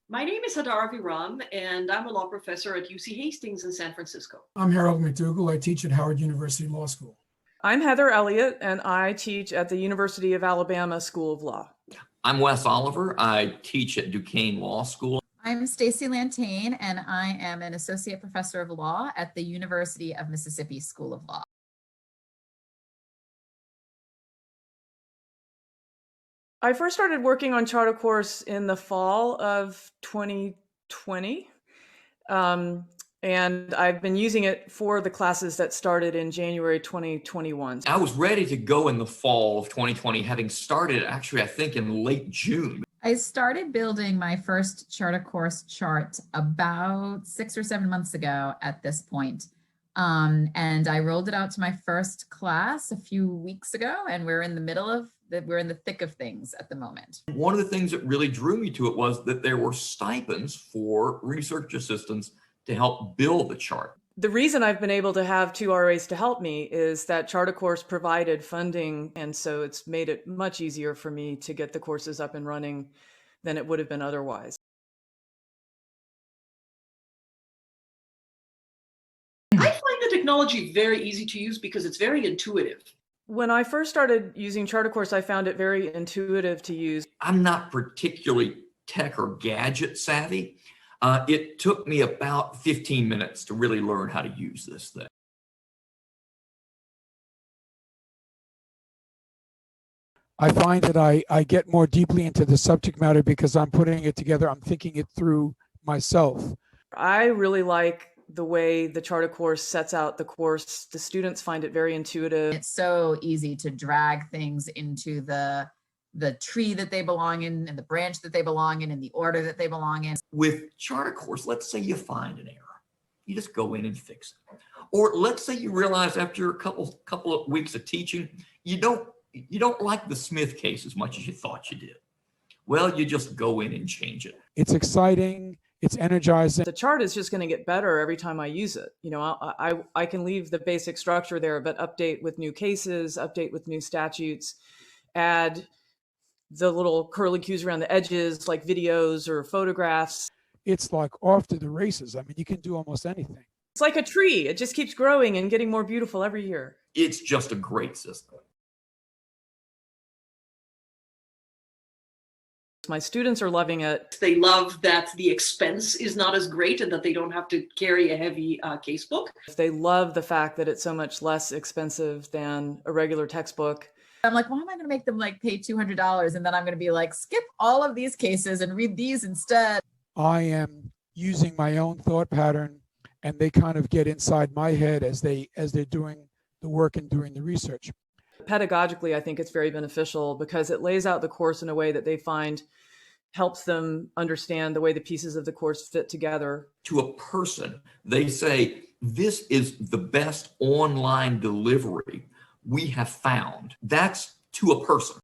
My name is Hadar Aviram, and I'm a law professor at UC Hastings in San Francisco. I'm Harold McDougall. I teach at Howard University Law School. I'm Heather Elliott, and I teach at the University of Alabama School of Law. I'm Wes Oliver. I teach at Duquesne Law School. I'm Stacy Lantane, and I am an associate professor of law at the University of Mississippi School of Law. I first started working on ChartaCourse in the fall of 2020, and I've been using it for the classes that started in January 2021. I was ready to go in the fall of 2020, having started actually, I think, in late June. I started building my first ChartaCourse chart about 6 or 7 months ago at this point. And I rolled it out to my first class a few weeks ago, and we're in the thick of things at the moment. One of the things that really drew me to it was that there were stipends for research assistants to help build the chart. The reason I've been able to have two RAs to help me is that ChartaCourse provided funding, and so it's made it much easier for me to get the courses up and running than it would have been otherwise. I find the technology very easy to use because it's very intuitive. When I first started using ChartaCourse, I found it very intuitive to use. I'm not particularly tech or gadget savvy. It took me about 15 minutes to really learn how to use this thing. I find that I get more deeply into the subject matter because I'm putting it together. I'm thinking it through myself. I really like the way the ChartaCourse sets out the course. The students find it very intuitive. It's so easy to drag things into the tree that they belong in and the branch that they belong in and the order that they belong in. With ChartaCourse, let's say you find an error. You just go in and fix it. Or let's say you realize after a couple of weeks of teaching, you don't like the Smith case as much as you thought you did. Well, you just go in and change it. It's exciting. It's energizing. The chart is just going to get better every time I use it. You know, I can leave the basic structure there, but update with new cases, update with new statutes, add the little curlicues around the edges like videos or photographs. It's like off to the races. I mean, you can do almost anything. It's like a tree. It just keeps growing and getting more beautiful every year. It's just a great system. My students are loving it. They love that the expense is not as great and that they don't have to carry a heavy casebook. They love the fact that it's so much less expensive than a regular textbook. I'm like, why am I going to make them like pay $200 and then I'm going to be like, skip all of these cases and read these instead? I am using my own thought pattern, and they kind of get inside my head as they're doing the work and doing the research. Pedagogically, I think it's very beneficial because it lays out the course in a way that they find helps them understand the way the pieces of the course fit together. To a person, they say, this is the best online delivery we have found. That's to a person.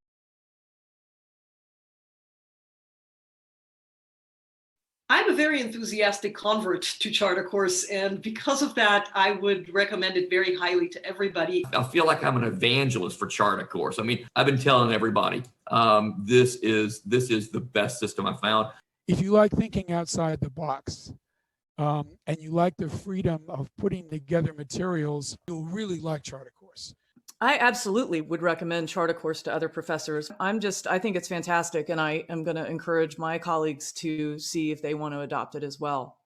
I'm a very enthusiastic convert to ChartaCourse, and because of that, I would recommend it very highly to everybody. I feel like I'm an evangelist for ChartaCourse. I mean, I've been telling everybody, this is the best system I found. If you like thinking outside the box, and you like the freedom of putting together materials, you'll really like ChartaCourse. I absolutely would recommend ChartaCourse to other professors. I think it's fantastic, and I am going to encourage my colleagues to see if they want to adopt it as well.